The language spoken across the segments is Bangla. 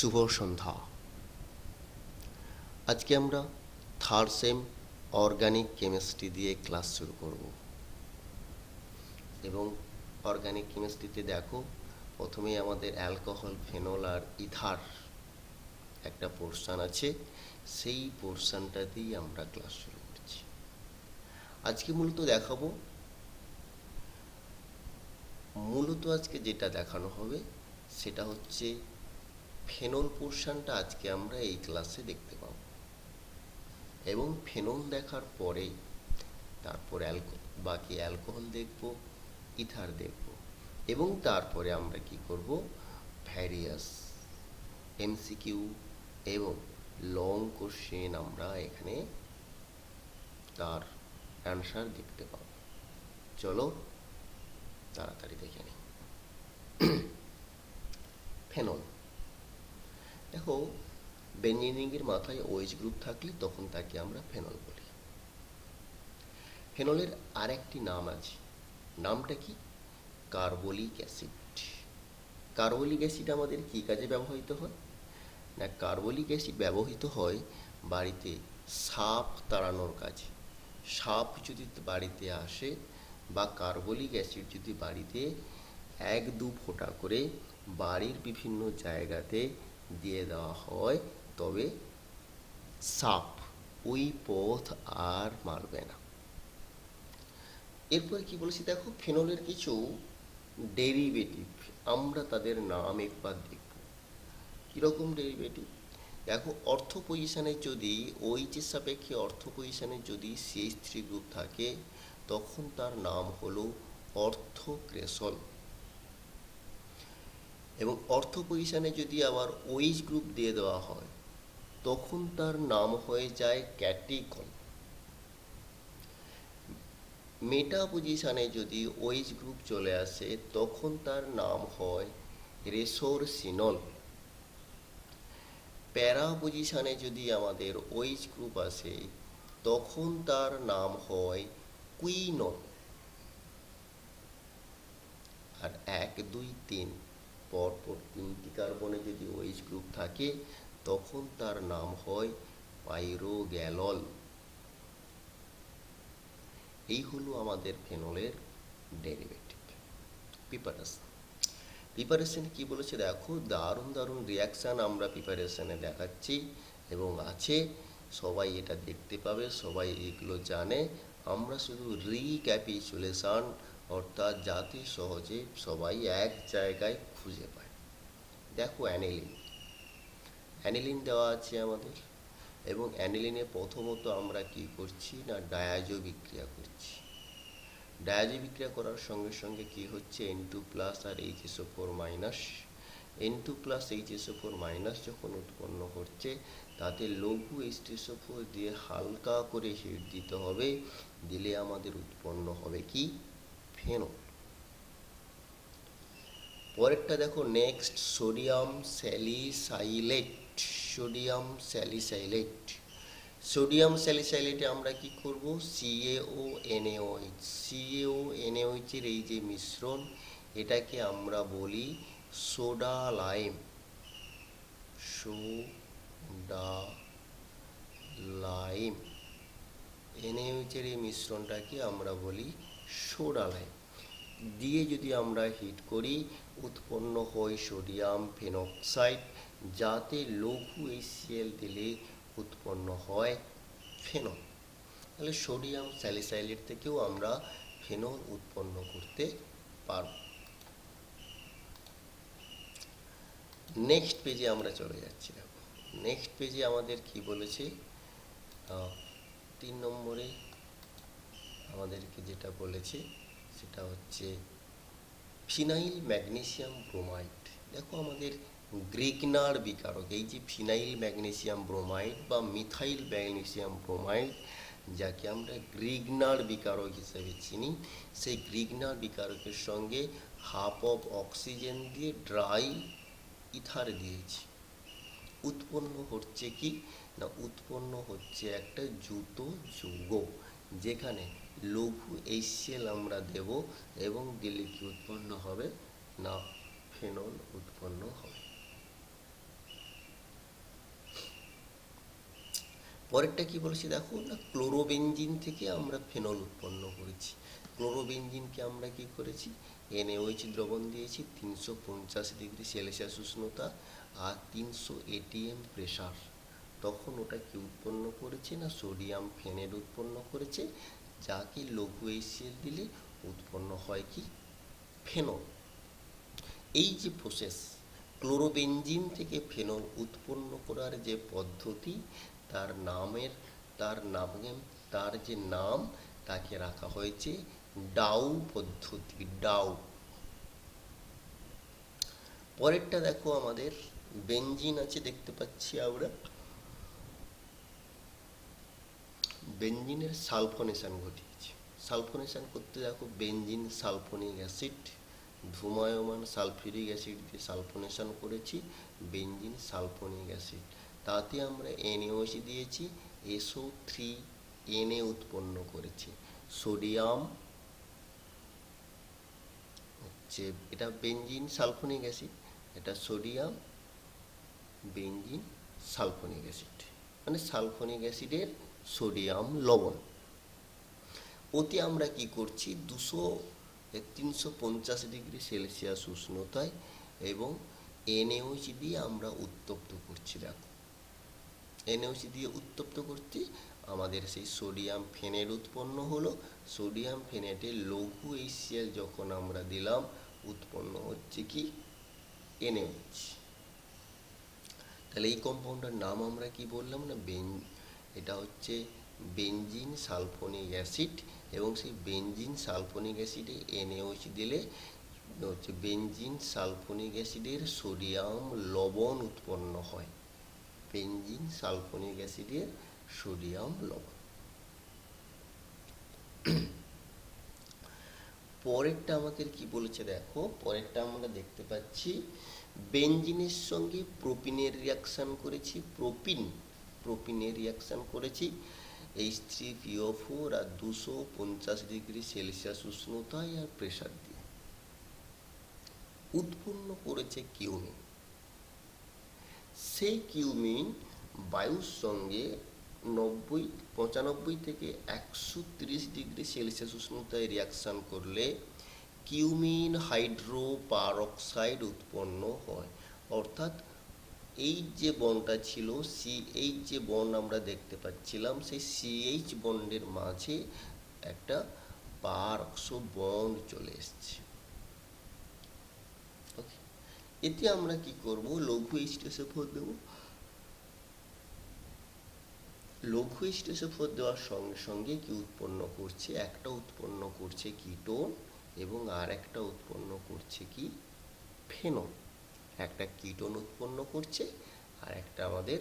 শুভ সন্ধ্যা। আজকে আমরা থার্ড সেম অর্গানিক কেমিস্ট্রি দিয়ে ক্লাস শুরু করব এবং অর্গানিক কেমিস্ট্রিতে দেখো প্রথমেই আমাদের অ্যালকোহল, ফেনল আর ইথার একটা পোর্শন আছে, সেই পোর্শনটাতেই আমরা ক্লাস শুরু করছি। আজকে মূলত আজকে যেটা দেখানো হবে সেটা হচ্ছে ফেনল পোর্শনটা আজকে আমরা এই ক্লাসে দেখতে পাবো এবং ফেনল দেখার পরে তারপর বাকি অ্যালকোহল দেখব, ইথার দেখব এবং তারপরে আমরা কি করব, ভ্যারিয়াস এমসিকিউ এবং লং কোশ্চেন আমরা এখানে তার অ্যান্সার দেখতে পাবো। চলো তাড়াতাড়ি দেখে নিই। ফেনল দেখো, বেঞ্জিনের মাথায় ওএইচ গ্রুপ থাকলে তখন তাকে আমরা ফেনল বলি। ফেনলের আরেকটি নাম আছে, নামটা কি? Carbolic acid. কার্বলিক অ্যাসিড আমাদের কি কাজে ব্যবহৃত হয় না, কার্বলিক অ্যাসিড ব্যবহৃত হয় বাড়িতে সাপ তাড়ানোর কাজে। সাপ যদি বাড়িতে আসে বা কার্বলিক অ্যাসিড যদি বাড়িতে 1-2 ফোঁটা করে বাড়ির বিভিন্ন জায়গাতে দিয়ে দেওয়া হয়, তবে সাপ ওই পথ আর মারবে না। এরপর কি বলেছি দেখো, ফেনলের কিছু ডেরিভেটিভ, আমরা তাদের নাম একবার দেখব। কীরকম ডেরিভেটিভ দেখো, অর্থ পজিশনে যদি ওইচের সাপেক্ষে অর্থ পজিশনে যদি CH3 গ্রুপ থাকে তখন তার নাম হলো অর্থক্রেসল, এবং অর্থ পজিশনে যদি আবার OH গ্রুপ দিয়ে দেওয়া হয় তখন তার নাম হয়ে যায় ক্যাটিকল। মেটা পজিশনে যদি OH গ্রুপ চলে আসে তখন তার নাম হয় রেসোরসিনল। প্যারা পজিশনে যদি আমাদের OH গ্রুপ আসে তখন তার নাম হয় কুইনল। আর 1, 2, 3 পরপর 3টি কার্বনে যদি OH গ্রুপ থাকে তখন তার নাম হয় পাইরোগ্যালল। এই হলো আমাদের ফেনলের ডেরিভেটিভ। প্রিপারেশন কি বলেছে দেখো, দারুণ দারুণ রিয়াকশান আমরা প্রিপারেশনে দেখাচ্ছি এবং আছে, সবাই এটা দেখতে পাবে, সবাই এগুলো জানে। আমরা শুধু রিক্যাপিচুলেশন, অর্থাৎ যাতে সহজে সবাই এক জায়গায় খুঁজে পায়। দেখো অ্যানিলিন দেওয়া আছে আমাদের, এবং অ্যানিলিনে প্রথমত আমরা কি করছি না, ডায়াজো বিক্রিয়া করছি। ডায়াজো বিক্রিয়া করার সঙ্গে সঙ্গে কি হচ্ছে, N2+ আর HSO4-, N2+ HSO4- যখন উৎপন্ন হচ্ছে তাতে লঘু H2SO4 দিয়ে হালকা করে হিট দিতে হবে, দিলে আমাদের উৎপন্ন হবে কি, ফেনল। পরেরটা দেখো, নেক্সট সোডিয়াম স্যালিসাইলেট। সোডিয়াম স্যালিসাইলেটে আমরা কি করব, CaONaOH এর এই যে মিশ্রণ, এটাকে আমরা বলি সোডা লাইম। NaOH এর এই মিশ্রণটাকে আমরা বলি সোডা লাইম। দিয়ে যদি আমরা হিট করি উৎপন্ন হয় সোডিয়াম ফেনক্সাইড, যাতে লঘু HCl দিলে উৎপন্ন হয় ফেনল। তাহলে সোডিয়াম স্যালিসাইলেট থেকেও আমরা ফেনল উৎপন্ন করতে পারব। নেক্সট পেজে আমরা চলে যাচ্ছি। দেখো নেক্সট পেজে আমাদের কি বলেছে, 3 নম্বরে আমাদেরকে যেটা বলেছে সেটা হচ্ছে ফিনাইল ম্যাগনেসিয়াম ব্রোমাইড। দেখো আমাদের গ্রিগনার বিকারক, এই যে ফিনাইল ম্যাগনেসিয়াম ব্রোমাইড বা মিথাইল ম্যাগনেসিয়াম ব্রোমাইড, যাকে আমরা গ্রিগনার বিকারক হিসেবে চিনি, সেই গ্রিগনার বিকারকের সঙ্গে হাফ অফ অক্সিজেন দিয়ে ড্রাই ইথার দিয়েছি। উৎপন্ন হচ্ছে কি না, উৎপন্ন হচ্ছে একটা জুতো যৌগ, যেখানে লঘু HCl আমরা দেব এবং দিলে কি উৎপন্ন হবে না, ফেনল উৎপন্ন হবে। পরেরটা কি বলেছি দেখো না, ক্লোরোবেনজিন থেকে আমরা ফেনল উৎপন্ন করেছি। ক্লোরোবেনজিনকে আমরা কি করেছি, NaOH দ্রবণ দিয়েছি, 350 ডিগ্রি সেলসিয়াস উষ্ণতা আর 300 ATM প্রেশার। তখন ওটা কি উৎপন্ন করেছে না, সোডিয়াম ফেনেট উৎপন্ন করেছে, যাকে লঘু HCl দিলে উৎপন্ন হয় কি, ফেনল। এই যে প্রসেস, ক্লোরোবেনজিন থেকে ফেনল উৎপন্ন করার যে পদ্ধতি, তার নামের তার নামে তার যে নাম, তাকে রাখা হয়েছে ডাউ পদ্ধতি, ডাউ। পরেরটা দেখো, আমাদের বেনজিন আছে, দেখতে পাচ্ছি আমরা বেনজিনের সালফোনেশন ঘটিয়েছে। সালফোনেশন করতে দেখো, বেনজিন সালফোনিক অ্যাসিড, ধূমায়মান সালফিউরিক অ্যাসিড দিয়ে সালফোনেশন করেছি, বেনজিন সালফোনিক অ্যাসিড। তাতে আমরা NaOH দিয়েছি, SO3 উৎপন্ন করেছি। সোডিয়াম হচ্ছে, এটা বেনজিন সালফোনিক অ্যাসিড, এটা সোডিয়াম বেনজিন সালফোনিক অ্যাসিড, মানে সালফোনিক অ্যাসিডের সোডিয়াম লবণ। ওতে আমরা কি করছি, 350 ডিগ্রি সেলসিয়াস উষ্ণতায় এবং NaOH দিয়ে আমরা উত্তপ্ত করছি। দেখো, NaOH দিয়ে উত্তপ্ত করছি, আমাদের সেই সোডিয়াম ফেনেট উৎপন্ন হলো। সোডিয়াম ফেনেটের লঘু HCl যখন আমরা দিলাম, উৎপন্ন হচ্ছে কি, NaOH। তাহলে এই কম্পাউন্ডের নাম আমরা কি বললাম না, এটা হচ্ছে বেনজিন সালফোনিক অ্যাসিড, এবং সেই বেনজিন সালফোনিক অ্যাসিডে NaOH দিলে হচ্ছে বেনজিন সালফোনিক অ্যাসিডের সোডিয়াম লবণ উৎপন্ন হয়। বেনজিন সালফোনিক অ্যাসিডের সোডিয়াম লবণ। পরেরটা আমাদের কি বলেছে দেখো, পরেরটা আমরা দেখতে পাচ্ছি বেনজিনের সঙ্গে প্রোপিনের রিয়াকশান করেছি, প্রোপিনের রিয়াকশান করেছি H3PO4 আর 250 ডিগ্রি সেলসিয়াস উষ্ণতায় আর প্রেসার দিয়ে উৎপন্ন করেছে কিউমিন। সেই কিউমিন বায়ুর সঙ্গে 95 থেকে 130 ডিগ্রি সেলসিয়াস উষ্ণতায় রিয়াকশান করলে কিউমিন হাইড্রোপারঅক্সাইড উৎপন্ন হয়। অর্থাৎ এই যে বন্ডটা ছিল, CH যে বন্ড আমরা দেখতে পাচ্ছিলাম, সেই CH বন্ডের মাঝে একটা পারঅক্সো বন্ড চলে এসছে। ওকে, এতে আমরা কি করব, লঘু H2SO4 দেব। লঘু H2SO4 দেওয়ার সঙ্গে সঙ্গে কি উৎপন্ন করছে, একটা উৎপন্ন করছে কিটোন এবং আর একটা উৎপন্ন করছে কি, ফেনল। একটা কিটোন উৎপন্ন করছে আর একটা আমাদের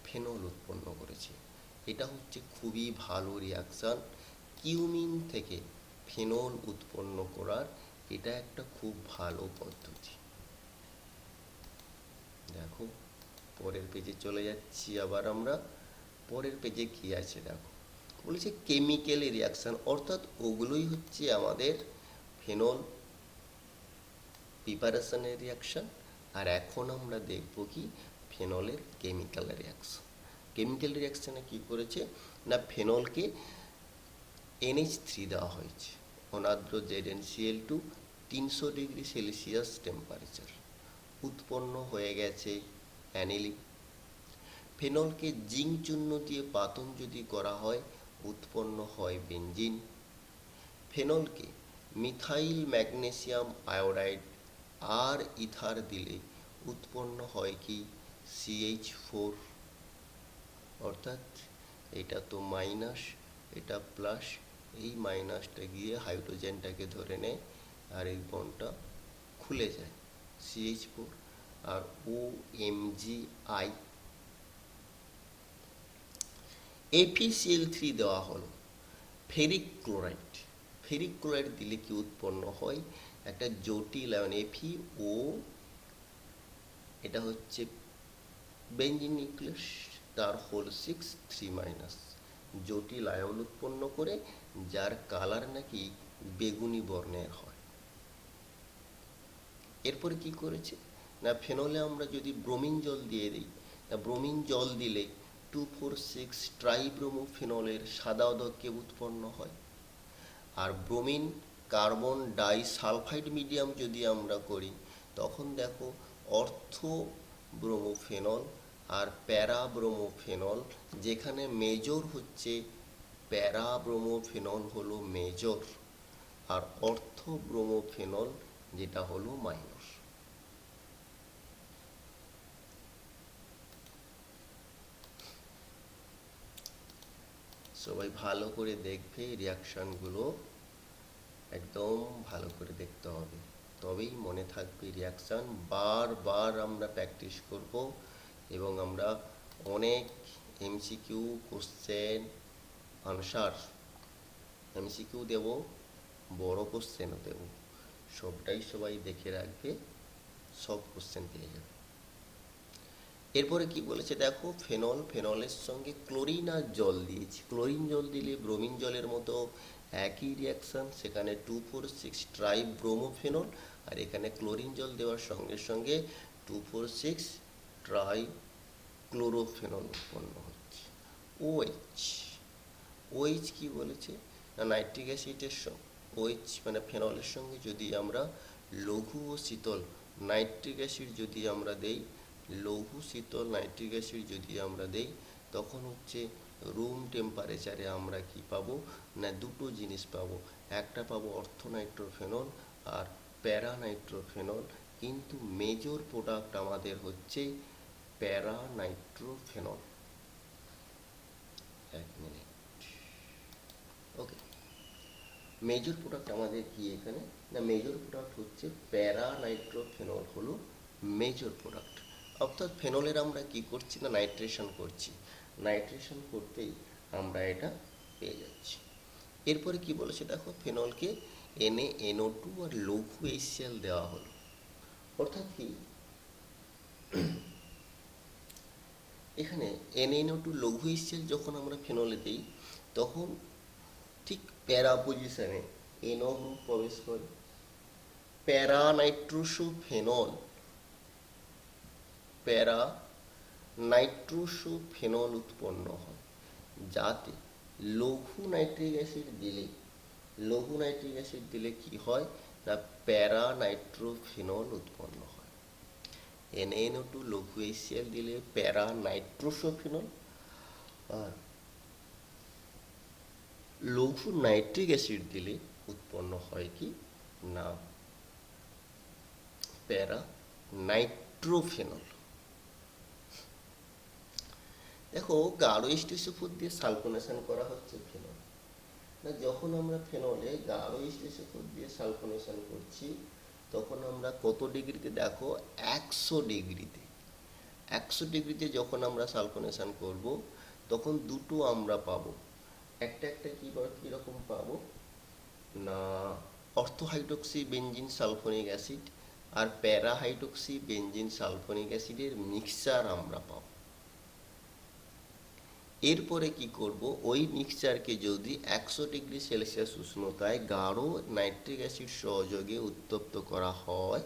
ফেনল উৎপন্ন করেছে। এটা হচ্ছে খুবই ভালো রিয়াকশান, কিউমিন থেকে ফেনল উৎপন্ন করার এটা একটা খুব ভালো পদ্ধতি। দেখো, পরের পেজে চলে যাচ্ছি আবার আমরা। পরের পেজে কি আছে দেখো, বলেছে কেমিক্যাল রিয়াকশান, অর্থাৎ ওগুলোই হচ্ছে আমাদের ফেনল প্রিপারেশনের রিয়াকশান। আর এখন আমরা দেখব কি, ফেনলের কেমিক্যাল রিয়াকশান। কেমিক্যাল রিয়াকশানে কি করেছে না, ফেনলকে NH3 দেওয়া হয়েছে, অনার্দ্র ZnCl2, 300 ডিগ্রি সেলসিয়াস টেম্পারেচার, উৎপন্ন হয়ে গেছে অ্যানিলিন। ফেনলকে জিঙ্ক চূর্ণ দিয়ে পাতন যদি করা হয়, উৎপন্ন হয় বেনজিন। ফেনলকে মিথাইল ম্যাগনেসিয়াম আয়োডাইড আর ইথার দিলে উৎপন্ন হয় কি, CH4। অর্থাৎ এটা তো মাইনাস, এটা প্লাস, এই মাইনাসটা গিয়ে হাইড্রোজেনটাকে ধরে নেয় আর এই বন্ডটা খুলে যায়, CH4 আর OMgI। FeCl3 দেওয়া হলো, ফেরিক ক্লোরাইড। ফেরিক ক্লোরাইড দিলে কি উৎপন্ন হয়, একটা জটিল আয়ন FeO, এটা হচ্ছে বেঞ্জিন নিউক্লিয়াস, তার হোল 6 3-, জটিল আয়ন উৎপন্ন করে, যার কালার নাকি বেগুনি বর্ণের হয়। এরপরে কি করেছে না, ফেনলে আমরা যদি ব্রোমিন জল দিয়ে দিই, ব্রোমিন জল দিলে 2,4,6 ট্রাইব্রোমোফেনলের সাদা কে উৎপন্ন হয়। আর bromine carbon die sulphide medium যদি আমরা করি, তখন দেখো অর্থো ব্রোমোফেনল আর প্যারা ব্রোমোফেনল, যেখানে মেজর হচ্ছে প্যারা ব্রোমোফেনল হলো মেজর, আর অর্থো ব্রোমোফেনল যেটা হলো মাইনর। সবাই ভালো করে দেখবে, রিয়াকশানগুলো একদম ভালো করে দেখতে হবে, তবেই মনে থাকবে রিয়াকশান। বারবার আমরা প্র্যাকটিস করব এবং আমরা অনেক এমসিকিউ কোশ্চেন আনসার, এমসিকিউ দেব, বড় কোশ্চেনও দেব, সবটাই সবাই দেখে রাখবে, সব কোশ্চেন পেয়ে যাবে। এরপরে কি বলেছে দেখো, ফেনল, ফেনলের সঙ্গে ক্লোরিন আর জল দিয়েছি। ক্লোরিন জল দিলে ব্রোমিন জলের মতো একই রিয়াকশান, সেখানে 2,4,6 ট্রাই ব্রোমোফেনল, আর এখানে ক্লোরিন জল দেওয়ার সঙ্গে সঙ্গে 2,4,6 ট্রাই ক্লোরোফেনল উৎপন্ন হচ্ছে। ওএইচ, ওএইচ কি বলেছে না, নাইট্রিক অ্যাসিডের ওএইচ মানে ফেনলের সঙ্গে যদি আমরা লঘু ও শীতল নাইট্রিক অ্যাসিড যদি আমরা দেই, লঘু শীতল নাইট্রিক অ্যাসিড যদি আমরা দেই, তখন হচ্ছে রুম টেম্পারেচারে আমরা কি পাবো না, দুটো জিনিস পাবো, একটা পাবো অর্থোনাইট্রোফেনল আর প্যারানাইট্রোফেনল, কিন্তু মেজর প্রোডাক্ট আমাদের হচ্ছে প্যারানাইট্রোফেনল। এক মিনিট, ওকে। মেজর প্রোডাক্ট আমাদের কি এখানে না, মেজর প্রোডাক্ট হচ্ছে প্যারানাইট্রোফেনল হলো মেজর প্রোডাক্ট। অর্থাৎ ফেনলের আমরা কি করছি না, নাইট্রেশন করছি, নাইট্রেশন করতেই আমরা এটা পেয়ে যাচ্ছি। এরপরে কি বলেছে দেখো, ফেনলকে NaNO2 আর লঘু HCl দেওয়া হলো। অর্থাৎ কি এখানে NaNO2 লঘু HCl যখন আমরা ফেনলে দিই, তখন ঠিক প্যারা পজিশনে NO গ্রুপ প্রবেশ করে, প্যারা নাইট্রোসোফেনল, প্যারা নাইট্রোসোফেনল উৎপন্ন হয়, যাতে লঘু নাইট্রিক অ্যাসিড দিলে, লঘু নাইট্রিক অ্যাসিড দিলে কি হয় না, প্যারা নাইট্রোফেনল উৎপন্ন হয়। NaNO2 লঘু HCl দিলে প্যারা নাইট্রোসোফেনল, আর লঘু নাইট্রিক অ্যাসিড দিলে উৎপন্ন হয় কি না, প্যারা নাইট্রোফেনল। দেখো গাঢ় H2SO4 দিয়ে সালফোনেশন করা হচ্ছে ফেনল না, যখন আমরা ফেনলে গাঢ় H2SO4 দিয়ে সালফোনেশন করছি, তখন আমরা কত ডিগ্রিতে দেখো, 100 ডিগ্রিতে। 100 ডিগ্রিতে যখন আমরা সালফোনেশন করব, তখন দুটো আমরা পাবো, একটা কীরকম পাবো না, অর্থোহাইড্রক্সি বেঞ্জিন সালফোনিক অ্যাসিড আর প্যারাহাইড্রক্সি বেঞ্জিন সালফোনিক অ্যাসিডের মিক্সচার আমরা পাবো। এরপরে কি করব, ওই মিক্সচারকে যদি 100 ডিগ্রি সেলসিয়াস উষ্ণতায় গাঢ় নাইট্রিক অ্যাসিড সহযোগে উত্তপ্ত করা হয়,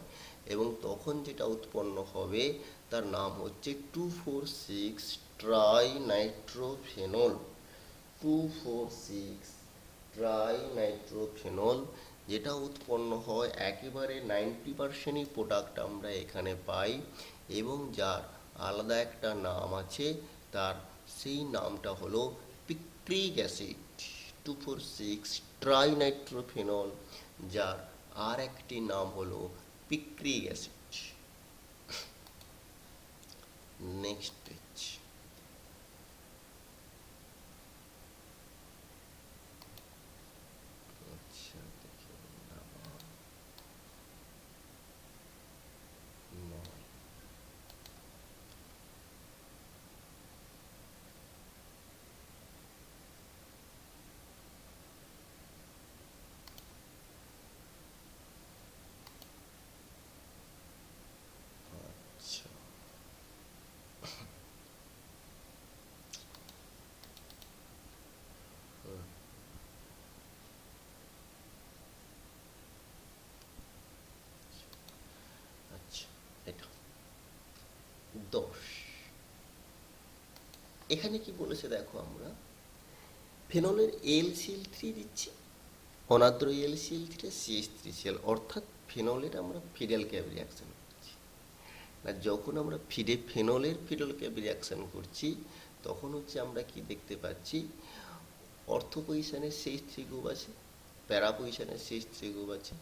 এবং তখন যেটা উৎপন্ন হবে তার নাম হচ্ছে 2,4,6 ট্রাইনাইট্রোফেনল। 2,4,6 ট্রাইনাইট্রোফেনল যেটা উৎপন্ন হয়, একেবারে 90%ই প্রোডাক্ট আমরা এখানে পাই, এবং যার আলাদা একটা নাম আছে, তার সেই নামটা হলো পিক্রিক অ্যাসিড। 2,4,6 ট্রাইনাইট্রোফেনল, যার আর একটি নাম হলো পিক্রিক অ্যাসিড। Next page. এখানে কি বলেছে দেখো, আমরা ফেনলের LCl3 দিচ্ছি, অনাদ্র LCl3 CH3Cl, অর্থাৎ ফেনলের আমরা ফিডেল ক্যাব রিয়াকশন করছি। আর যখন আমরা ফেনলের ফিডেল ক্যাব রিয়াকশন করছি, তখন হচ্ছে আমরা কি দেখতে পাচ্ছি, অর্থ পজিশনের CH3 গ্রুপ আছে, প্যারা পজিশনের CH3 গ্রুপ আছে,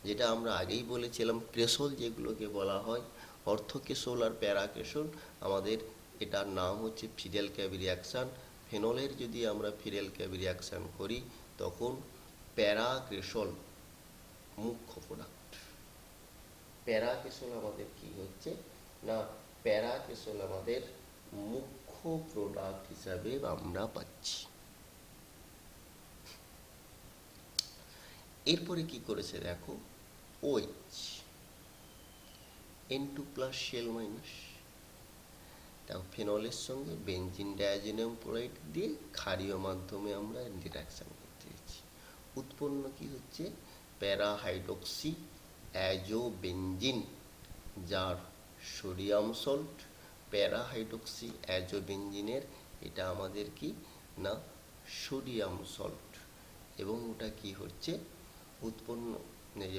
যেটা আমরা আগেই বলেছিলাম ক্রেসল যেগুলোকে বলা হয়, অর্থ ক্রেসল আর প্যারা ক্রেসল, আমাদের এটার নাম হচ্ছে ফিডেল ক্যাব রিয়াকশান। ফেনলের যদি আমরা ফিডেল ক্যাব রিয়াকশান করি, তখন প্যারা ক্রেসল মুখ্য প্রোডাক্ট। প্যারা ক্রেসল আমাদের কি হচ্ছে না, প্যারা ক্রেসল আমাদের মুখ্য প্রোডাক্ট হিসাবে আমরা পাচ্ছি। এরপরে কি করেছে দেখো, OH N2+ শেল মাইনাস, দেখো ফেনলের সঙ্গে বেনজিন ডায়াজোনিয়াম ক্লোরাইড দিয়ে ক্ষারীয় মাধ্যমে আমরা রিডাকশন করতে দিচ্ছি। উৎপন্ন কি হচ্ছে, প্যারা হাইড্রোক্সি অ্যাজোবেনজিন, যার সোডিয়াম সল্ট, প্যারা হাইড্রোক্সি অ্যাজোবেনজিনের এটা আমাদের কি না সোডিয়াম সল্ট, এবং ওটা কি হচ্ছে উৎপন্ন,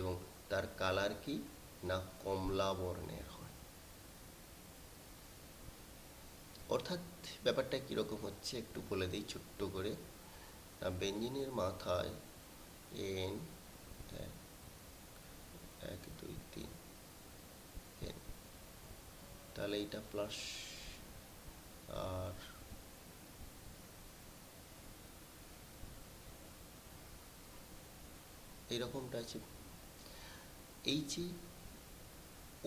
এবং তার কালার কি না কমলা বর্ণের হয়। অর্থাৎ ব্যাপারটা কীরকম হচ্ছে একটু বলে দিই ছোট্ট করে। বেঞ্জিনের মাথায় N 1 2 3 N, তাহলে এটা প্লাস, আর এইরকমটা আছে। এই যে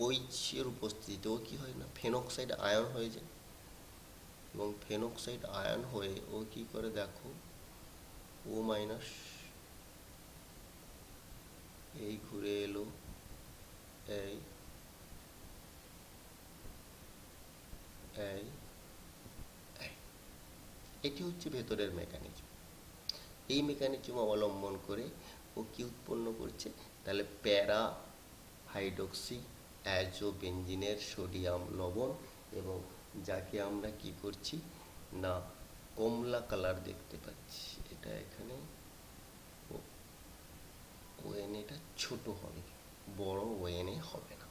OH এর উপস্থিতিতে ও কি হয় না ফেনক্সাইড আয়ন হয়ে যায়, এবং ফেনক্সাইড আয়ন হয়ে ও কি করে দেখো, O- এই ঘুরে এলো, এই এই এই, এটি হচ্ছে ভেতরের মেকানিজম। এই মেকানিজম অবলম্বন করে ও কি উৎপন্ন করছে, তাহলে প্যারা হাইড্রোক্সি অ্যাজোবেনজিনের সোডিয়াম লবণ, এবং যাকে আমরা কি করছি না কমলা কালার দেখতে পাচ্ছি। এটা এখানে ওএন এটা ছোট হবে, বড় ওএন হবে না।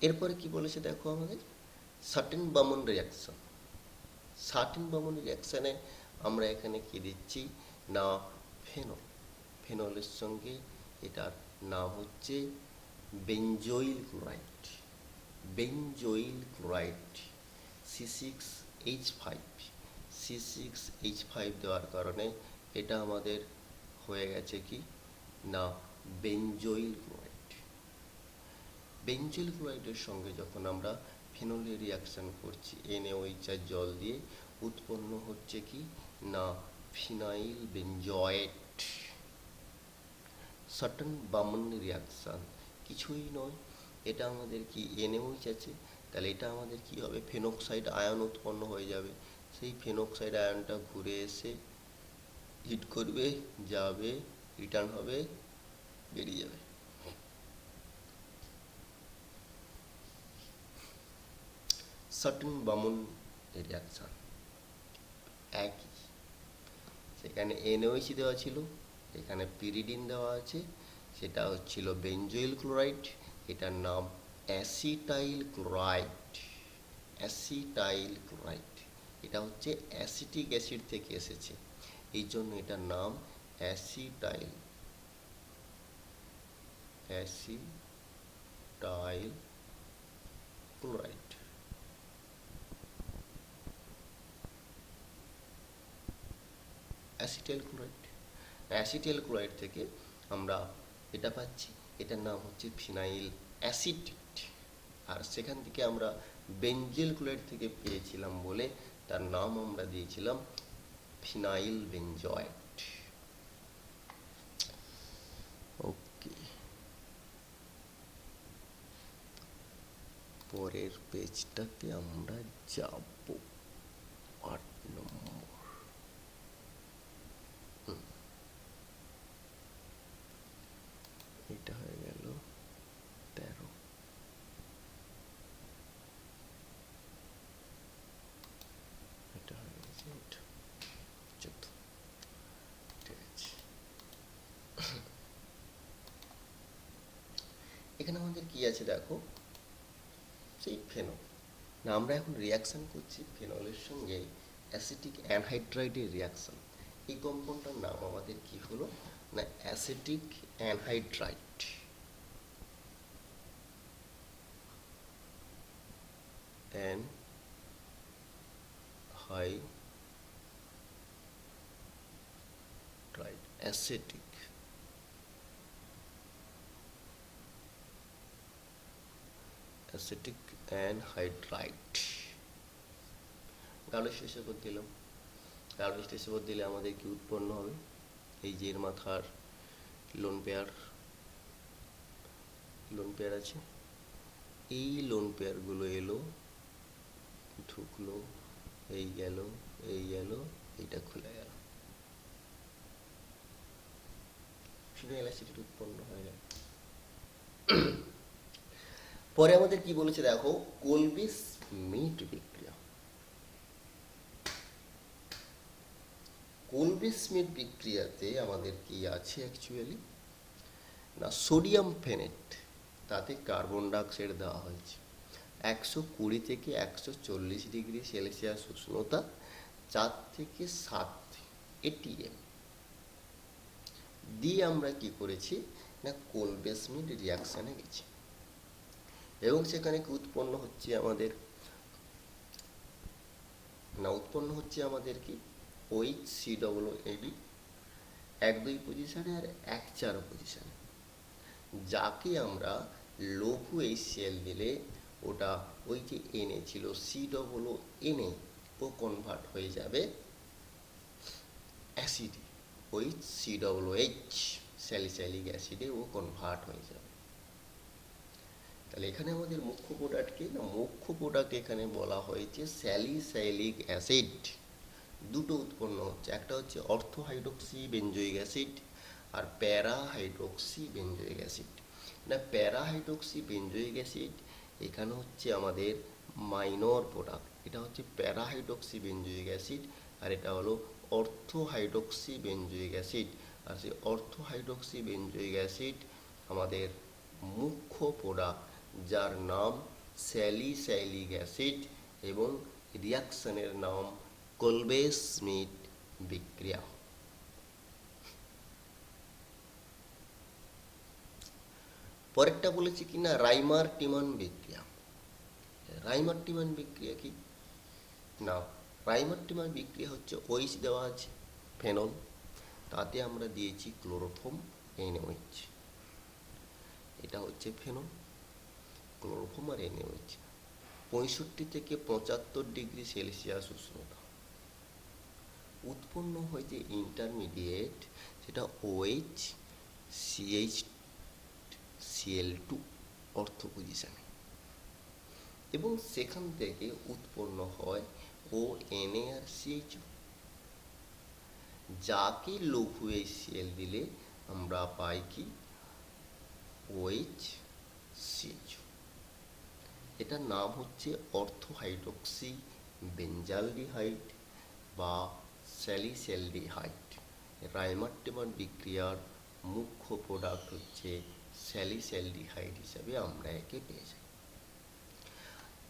এরপরে কি বলেছে দেখো, আমাদের সার্টেন বামন রিয়াকশন। সার্টেন বামন রিয়াকশানে আমরা এখানে কি দিচ্ছি না ফেনল, ফেনলের সঙ্গে এটার নাম হচ্ছে benzoyl chloride, benzoyl chloride C6H5, C6H5 দেওয়ার কারণে এটা আমাদের হয়ে গেছে কি না বেঞ্জয়েল ক্লোরাইড। বেঞ্জয়েল ক্লোরাইডের সঙ্গে যখন আমরা ফেনলের রিয়াকশান করছি NaOH আর জল দিয়ে, উৎপন্ন হচ্ছে কি না ফিনাইল বেঞ্জয়েট। সার্টেন বামন রিয়াকশান কিছুই নয়, এটা আমাদের কি NaOH আছে, তাহলে এটা আমাদের কি হবে ফেনক্সাইড আয়ন উৎপন্ন হয়ে যাবে। সেই ফেনক্সাইড আয়নটা ঘুরে এসে হিট করবে, যাবে, রিটার্ন হবে, বেরিয়ে যাবে। সার্টেন বামন রিয়াকশান একই, সেখানে NaOH দেওয়া ছিল, এখানে পিরিডিন দেওয়া আছে, সেটা হচ্ছিল বেঞ্জয়েল ক্লোরাইড, এটার নাম অ্যাসিটাইল ক্লোরাইড, অ্যাসিটাইল ক্লোরাইড। এটা হচ্ছে অ্যাসিটিক অ্যাসিড থেকে এসেছে, এই জন্য এটার নাম acetyl, acetyl chloride. Acetyl chloride, acetyl chloride থেকে আমরা এটা পাচ্ছি, এটার নাম হচ্ছে ফিনাইল অ্যাসিটেট, আর সেখান থেকে আমরা বেঞ্জয়েল ক্লোরাইড থেকে পেয়েছিলাম বলে তার নাম আমরা দিয়েছিলাম ফিনাইল বেঞ্জয়েট। ওকে, পরের পেজটাতে আমরা যাব 8 নম্বর। এটা হয়ে গেল 13। এখানে আমাদের কি আছে দেখো, সেই ফেনল। না, আমরা এখন রিয়াকশন করছি ফেনলের সঙ্গে অ্যাসিটিক অ্যানহাইড্রাইডের রিয়াকশন। এই কম্পাউন্ডটার নাম আমাদের কি হলো না acetic anhydride. Anhydride, acetic acetic anhydride. গাঢ় শেষে উপর দিলাম, গাঢ় শেষে উপর দিলে আমাদের কি উৎপন্ন হবে, এই যে এর মাথার লোন পেয়ার, লোন পেয়ার আছে, এই লোন পেয়ারগুলো এলো, ঢুকলো, এই গেল, এই গেল, এইটা খুলে গেল, ফিনাইল অ্যাসিড উৎপন্ন হয়ে গেল। পরে আমাদের কি বলেছে দেখো, কোলবে স্মিথ বিক্রিয়া। কোলবে স্মিথ বিক্রিয়াতে আমাদের কি আছে অ্যাকচুয়ালি না সোডিয়াম ফেনেট, তাতে কার্বন ডাইঅক্সাইড দেওয়া হয়েছে 120 থেকে 140 ডিগ্রি সেলসিয়াস উষ্ণতা, 4 থেকে 7 এটিএম দিয়ে আমরা কি করেছি না কোলবে স্মিথ রিয়াকশানে গেছি, এবং সেখানে কি উৎপন্ন হচ্ছে আমাদের না উৎপন্ন হচ্ছে আমাদের কি OHCOOAD 1-2 পজিশনে আর 1-4 পজিশনে, যাকে আমরা লঘু HCl দিলে ওটা ওই যে Na ছিল COONA ও কনভার্ট হয়ে যাবে অ্যাসিড OHCOOH, স্যালিসাইলিক অ্যাসিডে ও কনভার্ট হয়ে যাবে। তাহলে এখানে আমাদের মুখ্য প্রোডাক্টকে না মুখ্য প্রোডাক্ট এখানে বলা হয়েছে স্যালিসাইলিক অ্যাসিড। দুটো উৎপন্ন হচ্ছে, একটা হচ্ছে অর্থো হাইড্রোক্সি বেঞ্জোইক অ্যাসিড আর প্যারা হাইড্রোক্সি বেঞ্জোইক অ্যাসিড। না প্যারা হাইড্রোক্সি বেঞ্জোইক অ্যাসিড এখানে হচ্ছে আমাদের মাইনর প্রোডাক্ট, এটা হচ্ছে প্যারা হাইড্রোক্সি বেঞ্জোইক অ্যাসিড, আর এটা হলো অর্থো হাইড্রোক্সি বেঞ্জোইক অ্যাসিড। আর সেই অর্থো হাইড্রোক্সি বেঞ্জোইক অ্যাসিড আমাদের মুখ্য প্রোডাক্ট, যার নাম স্যালিসাইলিক অ্যাসিড এবং রিয়াকশনের নাম কোলবে স্মিথ বিক্রিয়া। পরেরটা বলেছি কি না রাইমার টিমান বিক্রিয়া। রাইমার টিমান বিক্রিয়া কি না, রাইমার টিমান বিক্রিয়া হচ্ছে OH দেওয়া আছে ফেনল, তাতে আমরা দিয়েছি ক্লোরোফর্ম NaOH, এটা হচ্ছে ফেনল, ক্লোরোফর্ম আর NaOH, 65 থেকে 75 ডিগ্রি সেলসিয়াস উষ্ণতা, উৎপন্ন হয় যে ইন্টারমিডিয়েট সেটা OH CH CL2 অর্থ পজিশনে, এবং সেখান থেকে উৎপন্ন হয় ONA আর CHO, যাকে লঘু HCl দিলে আমরা পাই কি OHCHO। এটার নাম হচ্ছে অর্থো হাইড্রোক্সি বেঞ্জালডিহাইড বা স্যালিসেলডিহাইড। রাইমার টিমান বিক্রিয়ার মুখ্য প্রোডাক্ট হচ্ছে স্যালিসেলডিহাইড হিসাবে আমরা একে পেয়ে যাই।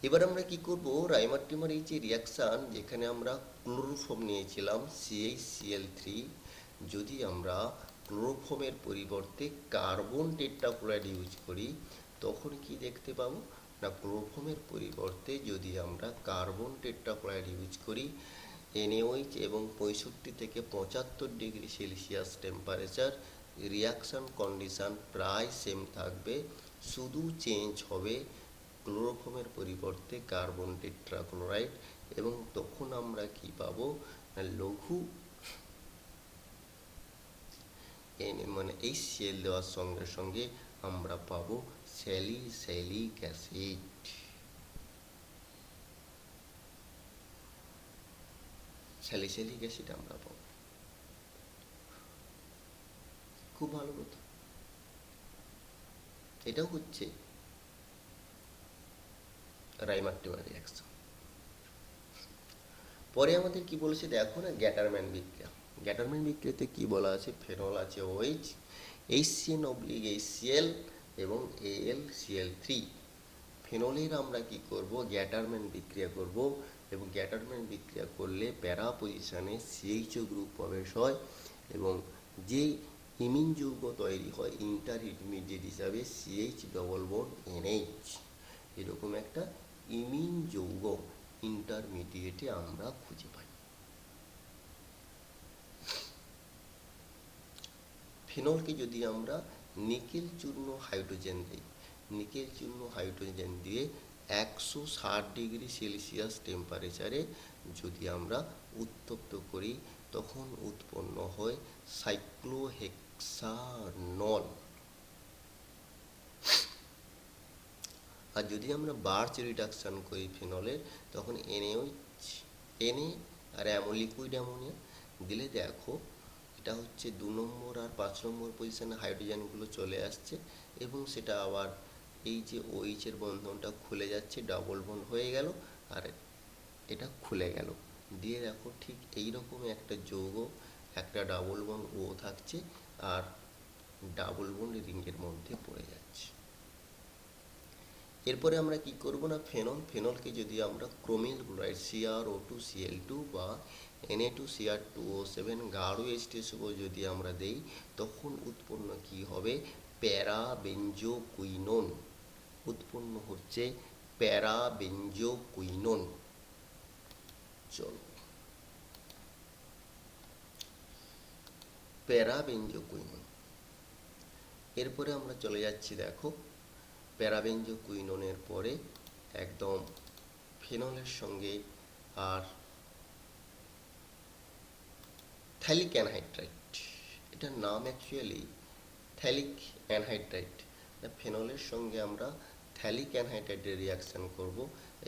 এবার আমরা কি করব, রাইমার টিমার এই যে রিয়াকশান যেখানে আমরা ক্লোরোফর্ম নিয়েছিলাম CH-Cl3, যদি আমরা ক্লোরোফর্মের পরিবর্তে কার্বন টেট্রাক্লোরাইড ইউজ করি তখন কি দেখতে পাবো না ক্লোরোফর্মের পরিবর্তে যদি আমরা কার্বন টেট্রাক্লোরাইড ইউজ করি NaOH এবং 65 থেকে 75 degree Celsius temperature, reaction condition প্রায় সেম থাকবে, শুধু চেঞ্জ হবে ক্লোরোফর্মের পরিবর্তে কার্বন টেট্রাক্লোরাইড, এবং তখন আমরা কি পাবো না লঘু মানে HCl দেওয়ার সঙ্গে সঙ্গে আমরা পাবো স্যালিসাইলিক অ্যাসিড। স্যালিসাইলিক অ্যাসিড আমরা পাবো, খুব ভালো কথা। এটাও হচ্ছে রাইমার টিমার রিয়াকশন। পরে আমাদের কি বলেছে দেখো না গ্যাটারম্যান বিক্রিয়া। গ্যাটারম্যান বিক্রিয়াতে কি বলা আছে, ফেনল আছে OH, HCN/HCl এবং AlCl3। ফেনলের আমরা কি করব, গ্যাটারম্যান বিক্রিয়া করব, এবং গ্যাটারম্যান বিক্রিয়া করলে প্যারা পজিশনে CHO গ্রুপ প্রবেশ হয় এবং যে ইমিন যৌগ তৈরি হয় ইন্টার ইন্টারমিডিয়েট হিসাবে CH ডবল বন্ড NH, এরকম একটা ইমিন যৌগ ইন্টারমিডিয়েটে আমরা খুঁজে পাই। ফেনলকে যদি আমরা নিকেল চূর্ণ হাইড্রোজেন দিই, নিকেল চূর্ণ হাইড্রোজেন দিয়ে 160°C টেম্পারেচারে যদি আমরা উত্তপ্ত করি, তখন উৎপন্ন হয় সাইক্লোহেক্সানল। আর যদি আমরা বার্চ রিডাকশন করি ফেনলের, তখন NaOH, Na আর লিকুইড অ্যামোনিয়া দিলে দেখো এটা হচ্ছে 2 নম্বর আর 5 নম্বর পজিশনে হাইড্রোজেনগুলো চলে আসছে এবং সেটা আবার এই যে OH এর বন্ধনটা খুলে যাচ্ছে, ডাবল বন্ড হয়ে গেল আর এটা খুলে গেল, দিয়ে দেখো ঠিক এইরকম একটা যৌগ, একটা ডাবল বন্ড ও থাকছে আর ডাবল বন্ড রিংয়ের মধ্যে পড়ে যাচ্ছে। এরপরে আমরা কি করব না, ফেনলকে যদি আমরা ক্রোমিল ক্লোরাইড CrO2Cl2 বা Na2Cr2O7 গাঢ় H2SO যদি আমরা দেই, তখন উৎপন্ন কি হবে, প্যারাবেনজোকুইনোন উৎপন্ন হচ্ছে, প্যারাবেনজোকুইনোন। চলো, প্যারাবেনজোকুইনোন। এরপরে আমরা চলে যাচ্ছি, দেখো প্যারাবেনজোকুইনোনের পরে একদম ফেনলের সঙ্গে আর থ্যালিক অ্যানহাইড্রাইট, এটার নাম অ্যাকচুয়ালি থ্যালিক অ্যানহাইড্রাইট। ফেনলের সঙ্গে আমরা থ্যালিক অ্যানহাইড্রাইটের রিয়াকশান করব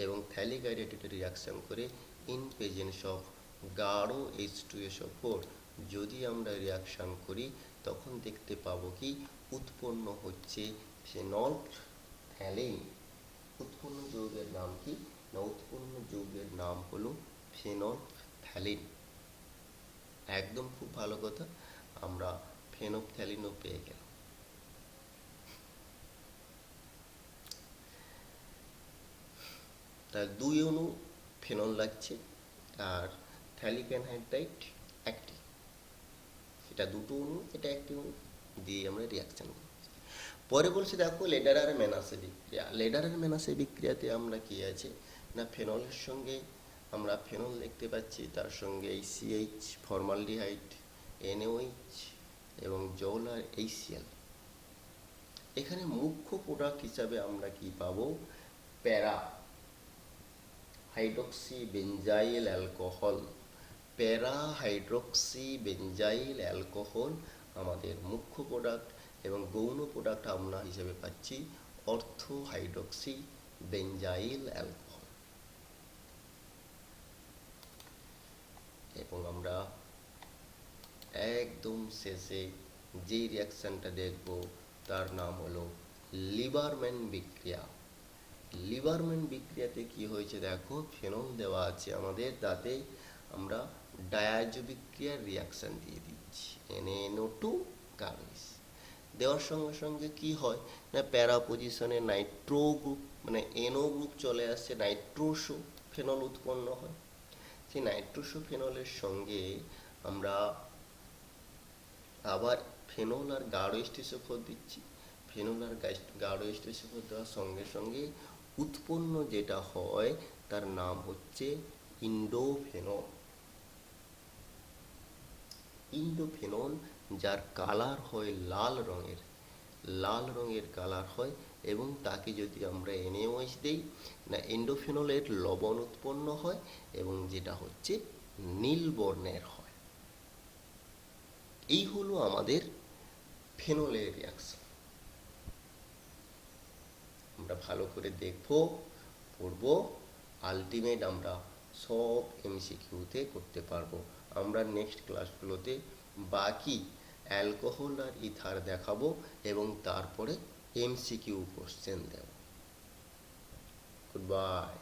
এবং থ্যালিক অ্যানহাইড্রাইটের রিয়াকশান করে ইন প্রেজেন্স অফ গাঢ় H2SO4 যদি আমরা রিয়াকশান করি, তখন দেখতে পাবো কি উৎপন্ন হচ্ছে ফেনলফথ্যালিন। উৎপন্ন যৌগের নাম কি না, উৎপন্ন যৌগের নাম হলো ফেনলফথ্যালিন। একদম খুব ভালো কথা, আমরা ফেনলফথ্যালিনও পেয়ে গেলাম। তার 2 অণু ফেনল লাগছে আর থ্যালিক অ্যানহাইড্রাইট একটি, এটা 2টো অণু, এটা একটি অণু দিয়ে আমরা রিয়াকশন করছি। পরে বলছে দেখো লেডারার ম্যানাসে বিক্রিয়া। লেডারার ম্যানাসে বিক্রিয়াতে আমরা কি আছে না, ফেনলের সঙ্গে আমরা ফেনল দেখতে পাচ্ছি, তার সঙ্গে CH ফর্মালডিহাইড, NaOH এবং জল আর HCl। এখানে মুখ্য প্রোডাক্ট হিসাবে আমরা কি পাবো, প্যারা হাইড্রক্সি বেঞ্জাইল অ্যালকোহল। প্যারা হাইড্রক্সি বেঞ্জাইল অ্যালকোহল আমাদের মুখ্য প্রোডাক্ট এবং গৌণ প্রোডাক্ট আমরা হিসেবে পাচ্ছি অর্থো হাইড্রক্সি বেঞ্জাইল অ্যালকোহল। এবং আমরা একদম শেষে যে রিয়াকশনটা দেখব তার নাম হলো লিবারম্যান বিক্রিয়া। লিবারম্যান বিক্রিয়াতে কি হয়েছে দেখো, ফেনল দেওয়া আছে আমাদের, তাতে আমরা ডায়াজো বিক্রিয়ার রিয়াকশন দিয়ে দিচ্ছি, NaNO2 গাঢ় দেওয়ার সঙ্গে সঙ্গে কি হয় না, প্যারা পজিশনে নাইট্রো গ্রুপ মানে NO গ্রুপ চলে আসছে, নাইট্রোসো ফেনল উৎপন্ন হয়। সেই নাইট্রোসো ফেনলের সঙ্গে আমরা আবার ফেনল আর গাঢ় H2SO4 দিচ্ছি। ফেনল আর গাঢ় H2SO4 দেওয়ার সঙ্গে সঙ্গে উৎপন্ন যেটা হয় তার নাম হচ্ছে ইন্ডোফেনল। ইন্ডোফেনল যার কালার হয় লাল রঙের কালার হয় এবং তাকে যদি আমরা NaOH দেই না, ইন্ডোফেনলের লবণ উৎপন্ন হয় এবং যেটা হচ্ছে নীল বর্ণের হয়। এই হলো আমাদের ফেনলের রিয়াকশন। আমরা ভালো করে দেখবো, পড়বো, আলটিমেট আমরা সব MCQতে করতে পারবো। আমরা নেক্সট ক্লাসগুলোতে বাকি অ্যালকোহল আর ইথার দেখাবো এবং তারপরে MCQ কোশ্চেন দেব। Good by.